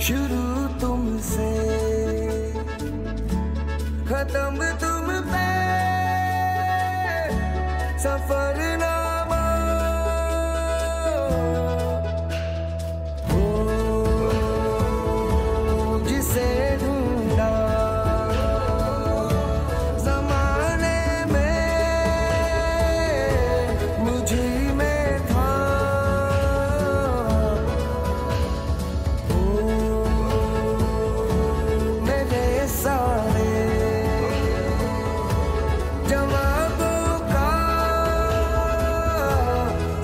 शुरू तुमसे खत्म तुम पे सफरनामा जिसे ढूंढा जमाने में मुझे में था मेरे सारे जवाबों का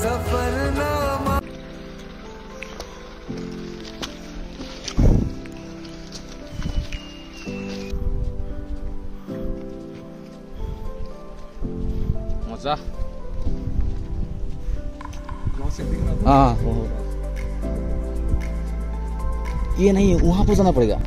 सफरनामा मजा हाँ ये नहीं वहां पर जाना पड़ेगा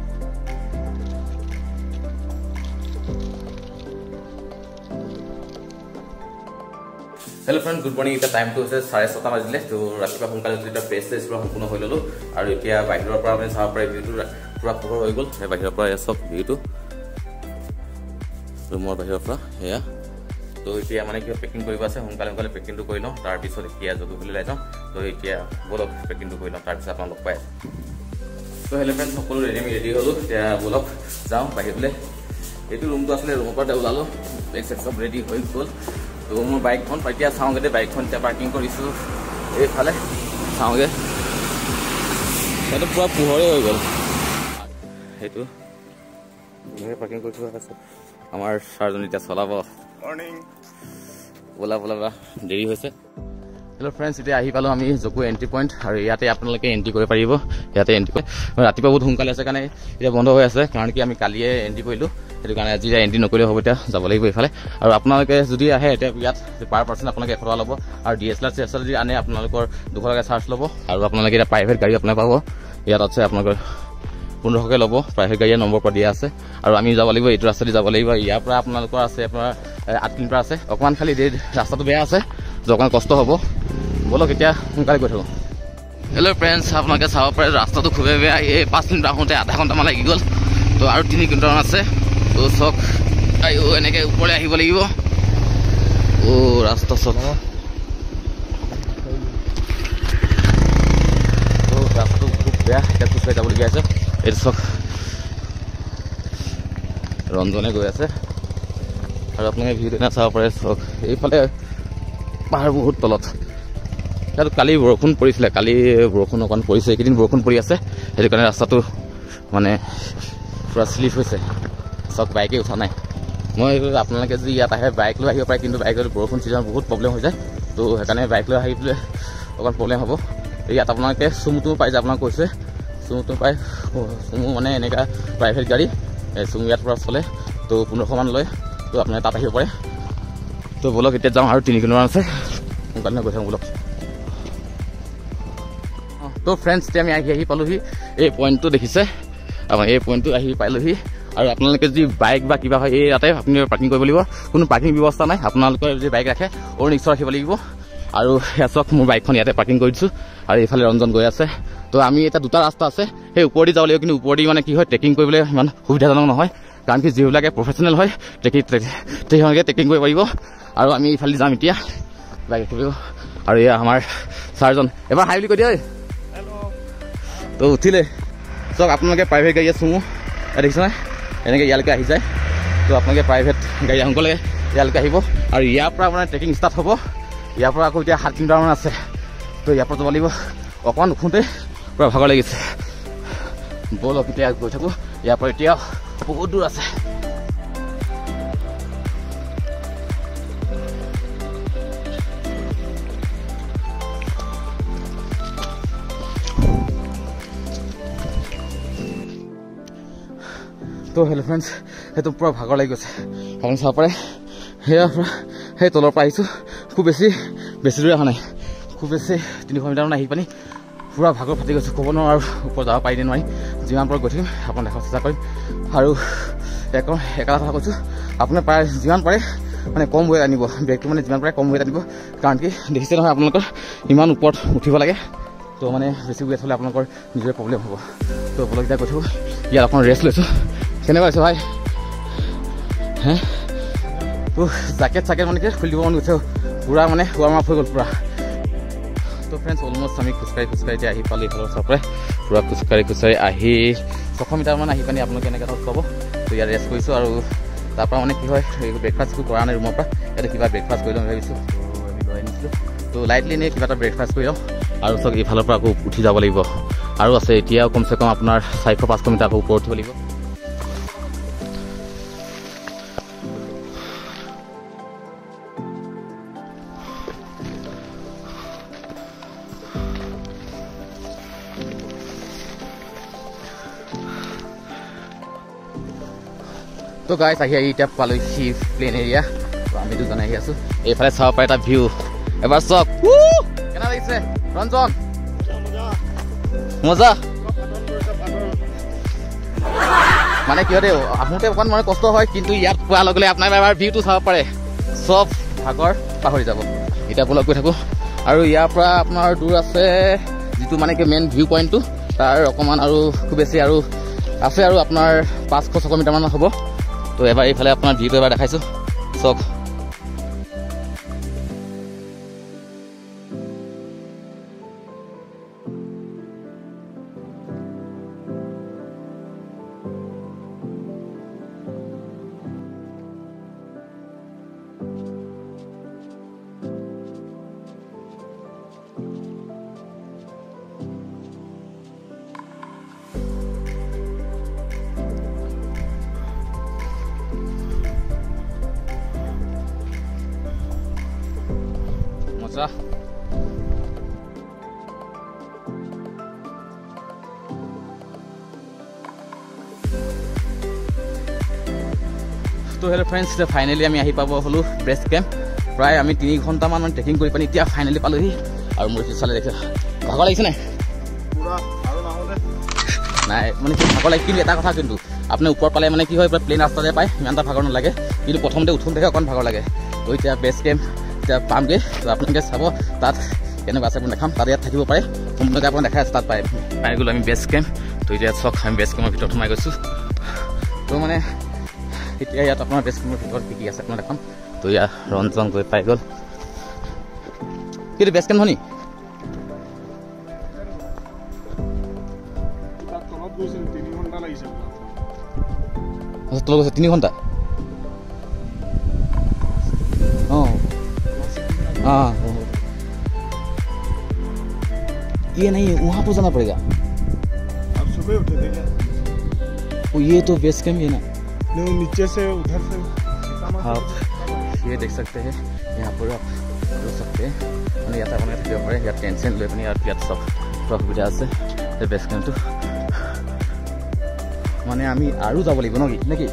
हेलो फ्रेंड गुड मॉर्निंग इतना टाइम तो 6:30 बजिले तो रातिपुवा सोनकाले जेटा प्रेस टेस्ट पूरा सम्पूर्ण हो ललो और इतना बाहिৰৰ পৰা আমি চাব পাৰে ভিউটো पूरा পোহৰ হৈ গ'ল বাহিৰৰ পৰা সব ভিউটো ৰুমৰ বাহিৰৰ পৰা এয়া তো এতিয়া মানে কি পেকিং কৰিব আছে সোনকালে পেকিংটো কৰি লওঁ তাৰ পিছত এতিয়া জগু বুলি লাই যাওঁ তো এতিয়া বলক পেকিংটো কৰি লওঁ তাৰ পিছত আপোনালোক পাই তো হেল্ল' ফ্ৰেণ্ড সকলো ৰেডি হ'লো এতিয়া বলক যাওঁ বাহিৰলৈ এইটো ৰুমটো আছিলে ৰুমৰ পৰা ওলালো বেগ চেক সব ৰেডি হৈ গ'ল তো মোৰ বাইকখন এতিয়া চাওঁগে দে বাইকখন এতিয়া পাৰ্কিং কৰিছোঁ এইফালে চাওঁগে সেইটো পুৰা পোহৰে হৈ গ'ল সেইটো পাৰ্কিং কৰি থোৱা আছে আমাৰ ছাৰজন এতিয়া চলাব মৰ্নিং বলা দেৰি হৈছে হেল্ল' ফ্ৰেণ্ডছ এতিয়া আহি পালোঁ আমি জকু এণ্ট্ৰি পইণ্ট আৰু ইয়াতে আপোনালোকে এণ্ট্ৰি কৰিব পাৰিব ইয়াতে এণ্ট্ৰি পইণ্ট ৰাতিপুৱা বহুত সোনকালে আছে কাৰণে এতিয়া বন্ধ হৈ আছে কাৰণ কি আমি কালিয়ে এণ্ট্ৰি কৰিলোঁ সেইটো কাৰণে আজি এণ্ট্ৰি নকৰিলেও হ'ব এতিয়া যাব লাগিব এইফালে আৰু আপোনালোকে যদি আহে এতিয়া ইয়াত পাৰ পাৰ্চন আপোনালোকে 100 টকা ল'ব আৰু DSLR যদি আনে আপোনালোকৰ 200 টকা চাৰ্জ ল'ব আৰু আপোনালোকে এতিয়া প্ৰাইভেট গাড়ী আপোনালোকে পাব ইয়াত আছে আপোনালোকৰ 1500 টকা ল'ব প্ৰাইভেট গাড়ীৰ নম্বৰ পৰা দিয়া আছে আৰু আমি যাব লাগিব এইটো ৰাস্তা দি যাব লাগিব ইয়াৰ পৰা আপোনালোকৰ আছে আপোনাৰ 8 কিলোমিটাৰ আছে অকণমান খালি ৰাস্তাটো বেয়া আছে অকণমান কষ্ট হ'ব বলক এতিয়া সোনকালে গৈ থাকোঁ হেল্ল' ফ্ৰেণ্ডছ আপোনালোকে চাব পাৰে ৰাস্তাটো খুবেই বেয়া এই 5 কিলোমিটাৰ আহোঁতে আধা ঘণ্টামান লাগি গ'ল তো আৰু 3 কিলোমিটাৰমান আছে তো চক এনেকৈ ওপৰলৈ আহিব লাগিব ৰাস্তা চক ৰাস্তাটো খুব বেয়া এতিয়া খোজকাঢ়ি যাবলগীয়া আছে এইটো চক ৰঞ্জনে গৈ আছে আৰু আপোনালোকে ভিডিঅ' চাব পাৰে চক এইফালে পাহাৰ বহুত তলত ইয়াত কালি বৰষুণ পৰিছিলে কালি বৰষুণ অকণ পৰিছে এইকেইদিন বৰষুণ পৰি আছে সেইটো কাৰণে ৰাস্তাটো মানে পুৰা শ্লিপ হৈছে চক বাইকে উঠা নাই মই আপোনালোকে যদি ইয়াত আহে বাইক লৈ আহিব পাৰে কিন্তু বাইক লৈ বৰষুণ ছিজনত বহুত প্ৰব্লেম হৈ যায় তো সেইকাৰণে বাইক লৈ আহি পেলাই অকণ প্ৰব্লেম হ'ব ইয়াত আপোনালোকে চুমুটো পাই যায় আপোনাক কৈছে চুমুটো পাই চুমু মানে এনেকুৱা প্ৰাইভেট গাড়ী চুমু ইয়াৰ পৰা চলে তো 1500 মান লয় তো আপোনালোকে তাত আহিব পাৰে তো বলক এতিয়া যাওঁ আৰু 3 কিলোমিটাৰ আছে সোনকালে গৈ থাকোঁ বলক তো ফ্ৰেণ্ডছ এতিয়া আমি আহি পালোহি এই পইণ্টটো দেখিছে আমাৰ এই পইণ্টটো আহি পালোহি আৰু আপোনালোকে যদি বাইক বা কিবা হয় এই ইয়াতে আপুনি পাৰ্কিং কৰিব লাগিব কোনো পাৰ্কিং ব্যৱস্থা নাই আপোনালোকে যদি বাইক ৰাখে ৰিক্সা ৰাখিব লাগিব আৰু চক মোৰ বাইকখন ইয়াতে পাৰ্কিং কৰি দিছোঁ আৰু এইফালে ৰঞ্জন গৈ আছে তো আমি এতিয়া দুটা ৰাস্তা আছে সেই ওপৰেদি যাব লাগিব কিন্তু ওপৰেদি মানে কি হয় ট্ৰেকিং কৰিবলৈ ইমান সুবিধাজনক নহয় কাৰণ কি যিবিলাকে প্ৰফেচনেল হয় তেওঁলোকে ট্ৰেকিং কৰিব পাৰিব আৰু আমি এইফালে যাম এতিয়া বাইক ৰাখিব আৰু এয়া আমাৰ ছাৰজন এবাৰ হাই বুলি কৈ দিয়া তো উঠিলে চক আপোনালোকে প্ৰাইভেট গাড়ী চুমু দেখিছে নাই এনেকৈ ইয়ালৈকে আহি যায় তো আপোনালোকে প্ৰাইভেট গাড়ী সোনকালে ইয়ালৈকে আহিব আৰু ইয়াৰ পৰা মানে ট্ৰেকিং ষ্টাৰ্ট হ'ব ইয়াৰ পৰা আকৌ এতিয়া 7 কিলোমিটাৰমান আছে তো ইয়াৰ পৰা যাব লাগিব অকণমান উঠোঁতে পুৰা ভাগৰ লাগিছে বলক এতিয়া গৈ থাকোঁ ইয়াৰ পৰা এতিয়া বহুত দূৰ আছে তো হেল্ল' ফ্ৰেণ্ডছ সেইটো পুৰা ভাগৰ লাগি গৈছে আপুনি চাব পাৰে সেয়াৰ পৰা সেই তলৰ পৰা আহিছোঁ খুব বেছি দূৰ অহা নাই খুব বেছি 300 মিটাৰমান আহি পানি পুৰা ভাগৰ ফাটি গৈছে ক'ব নোৱাৰোঁ আৰু ওপৰত যাব পাৰি নে নোৱাৰি যিমান পৰা গৈ থাকিম আপোনাক দেখাব চেষ্টা কৰিম আৰু এটা কথা কৈছোঁ আপোনাৰ প্ৰায় যিমান পাৰে মানে কম ৱেট আনিব বেগটো মানে যিমান পাৰে কম ৱেট আনিব কাৰণ কি দেখিছে নহয় আপোনালোকৰ ইমান ওপৰত উঠিব লাগে তো মানে বেছি ৱেট হ'লে আপোনালোকৰ নিজৰে প্ৰব্লেম হ'ব। তো বলক এতিয়া কৈ থাকোঁ, ইয়াত অকণ ৰেষ্ট লৈছোঁ। কেনেকুৱা হৈছে ভাই? হে তো জেকেট মানে কি খুলি দিব মন গৈছে, পূৰা মানে ৱাৰ্ম আপ হৈ গ'ল পূৰা। তো ফ্ৰেণ্ডছ অলমষ্ট আমি খোজকাঢ়ি এতিয়া আহি পালোঁ এইফালৰ ওচৰৰ পূৰা খোজকাঢ়ি আহি 600 মিটাৰমান আহি পানি আপোনালোকে এনেকৈ ধৰক পাব। তো ইয়াত ৰেষ্ট কৰিছোঁ আৰু তাৰপৰা মানে কি হয় ব্ৰেকফাষ্টটো কৰা নাই ৰুমৰ পৰা, ইয়াতে কিবা ব্ৰেকফাষ্ট কৰি ল'ম ভাবিছোঁ। তো আমি লৈ আনিছিলোঁ, তো লাইটলি এনেই কিবা এটা ব্ৰেকফাষ্ট কৰি লওঁ আৰু চব এইফালৰ পৰা আকৌ উঠি যাব লাগিব। আৰু আছে এতিয়াও কমচে কম আপোনাৰ 400-500 মিটাৰ আকৌ ওপৰত উঠিব লাগিব। তো গাইছ আহি এতিয়া পালোহি প্লেন এৰিয়া। তো আমি দুজনে আহি আছোঁ, এইফালে চাব পাৰে এটা ভিউ, এবাৰ চাওক। কেনে লাগিছে ৰঞ্জন? মজা মানে কি হয় আহোঁতে অকণ মানে কষ্ট হয়, কিন্তু ইয়াত পোৱাৰ লগে লগে আপোনাৰ এবাৰ ভিউটো চাব পাৰে, চব ভাগৰ পাহৰি যাব। এতিয়া বলক গৈ থাকোঁ। আৰু ইয়াৰ পৰা আপোনাৰ দূৰ আছে যিটো মানে কি মেইন ভিউ পইণ্টটো, তাৰ অকণমান আৰু খুব বেছি আৰু আছে আৰু আপোনাৰ 500-600 মিটাৰমান হ'ব। তো এবাৰ এইফালে আপোনাৰ ভিউটো এবাৰ দেখাইছোঁ চক। মজা তো হেল্ল' ফ্ৰেণ্ডছ, এতিয়া ফাইনেলি আমি আহি পাব হ'লোঁ বেছ কেম্প। প্ৰায় আমি 3 ঘণ্টামান ট্ৰেকিং কৰি পানি এতিয়া ফাইনেলি পালোহি। আৰু মোৰ চালে দেখে ভাগৰ লাগিছে নাই? নাই মানে কি ভাগৰ লাগে, কিন্তু এটা কথা কিন্তু আপুনি ওপৰত পালে মানে কি হয় প্লেইন ৰাস্তাতে পায়, ইমান এটা ভাগৰ নালাগে, কিন্তু প্ৰথমতে উঠোঁতেহে অকণ ভাগৰ লাগে। তো এতিয়া বেছ কেম্প এতিয়া পামগৈ। তো আপোনালোকে চাব তাত কেনেকুৱা আছে, আপুনি দেখাম। তাত ইয়াত থাকিব পাৰে, সম্পূৰ্ণকৈ আপোনাক দেখাই আছে তাত পাই। পাই গ'লোঁ আমি বেছ কেম্প। তো এতিয়া চাওক আমি বেছ কেম্পৰ ভিতৰত সোমাই গৈছোঁ। তো মানে এতিয়া ইয়াত আপোনাৰ বেছ কেম্পৰ ভিতৰত কি আছে আপোনাক দেখাম। তো ইয়াত ৰঞ্জন গৈ পাই গ'ল। কিন্তু বেছ কেম্প নি তলত গৈছে 3 ঘণ্টা। हाँ ये नहीं, वहाँ पर जाना पड़ेगा। आप सुबह उठे थे क्या? वो ये तो बेस कैंप है ना? नहीं, नीचे से उधर से आप ये देख सकते हैं, यहाँ पर आप रुक सकते हैं। मैंने यात्रा करने के लिए या टेंशन ले अपनी यार यार सब सुविधा আছে বেস কেম্পটো। মানে আমি আৰু যাব লাগিব নেকি?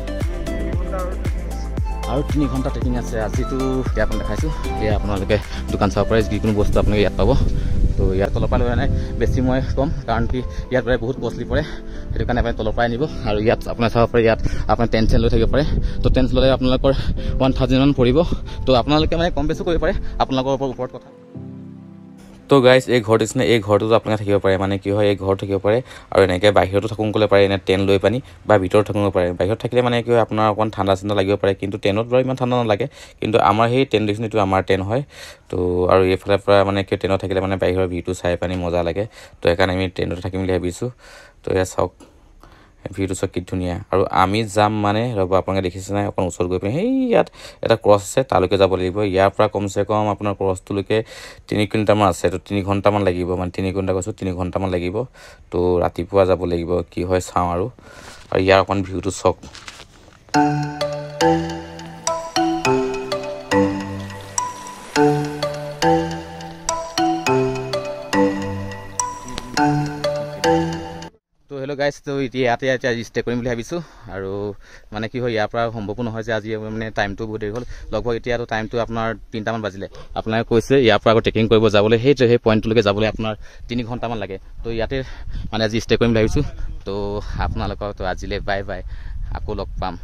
আৰু 3 ঘণ্টা ট্ৰেকিং আছে। আজিতো এতিয়া আপোনাক দেখাইছোঁ, এতিয়া আপোনালোকে দোকান চাব পাৰে, যিকোনো বস্তু আপোনালোকে ইয়াত পাব। তো ইয়াত তলৰ পৰা লৈ নাই বেছি মই কম, কাৰণ কি ইয়াত প্ৰায় বহুত কষ্টলি পৰে, সেইটো কাৰণে আপুনি তলৰ পৰাই নিব। আৰু ইয়াত আপোনাৰ চাব পাৰে, ইয়াত আপোনাৰ টেণ্ট লৈ থাকিব পাৰে। তো টেণ্ট ল'লে আপোনালোকৰ 1000 মান পৰিব। তো আপোনালোকে মানে কম বেছি কৰিব পাৰে, আপোনালোকৰ ওপৰত কথা। তো গাইজ এই ঘৰটো নিচিনা এই ঘৰটোতো আপোনালোকে থাকিব পাৰে, মানে কি হয় এই ঘৰত থাকিব পাৰে। আৰু এনেকৈ বাহিৰতো থাকোঁ ক'লে পাৰে, এনে টেণ্ট লৈ পানি বা ভিতৰত থাকিব পাৰে। বাহিৰত থাকিলে মানে কি হয় আপোনাৰ অকণমান ঠাণ্ডা লাগিব পাৰে, কিন্তু টেণ্টত বাৰু ইমান ঠাণ্ডা নালাগে। কিন্তু আমাৰ সেই টেণ্ট দেখিছোঁ, এইটো আমাৰ টেণ্ট হয়। তো আৰু এইফালৰ পৰা মানে কি টেণ্টত থাকিলে মানে বাহিৰৰ ভিউটো চাই পানি মজা লাগে। তো সেইকাৰণে আমি টেণ্টত থাকিম বুলি ভাবিছোঁ। তো এয়া চাওক ভিউটো চাওক কি ধুনীয়া। আৰু আমি যাম মানে ৰ'ব, আপোনালোকে দেখিছে নাই, অকণ ওচৰত গৈ পিনে সেই ইয়াত এটা ক্ৰছ আছে, তালৈকে যাব লাগিব। ইয়াৰ পৰা কমচে কম আপোনাৰ ক্ৰছটোলৈকে 3 কিলোমিটাৰমান আছে। তো 3 ঘণ্টামান লাগিব, মানে 3 কিলোমিটাৰ কৈছোঁ, 3 ঘণ্টামান লাগিব। তো ৰাতিপুৱা যাব লাগিব, কি হয় চাওঁ। আৰু ইয়াৰ অকণ ভিউটো চাওক। তো হেল্ল' গাইজ, তো ইয়াতে ষ্টে কৰিম বুলি ভাবিছোঁ। আৰু মানে কি হয় ইয়াৰ পৰা সম্ভৱো নহয় যে আজি মানে টাইমটো বহুত দেৰি হ'ল। লগভগ এতিয়াতো টাইমটো আপোনাৰ 3টামান বাজিলে। আপোনালোকে কৈছে ইয়াৰ পৰা আকৌ ট্ৰেকিং কৰিব যাবলৈ সেই পইণ্টটোলৈকে যাবলৈ আপোনাৰ 3 ঘণ্টামান লাগে। তো ইয়াতে মানে আজি ষ্টে কৰিম বুলি ভাবিছোঁ। তো আপোনালোকক তো আজিলৈ বাই বাই, আকৌ লগ পাম।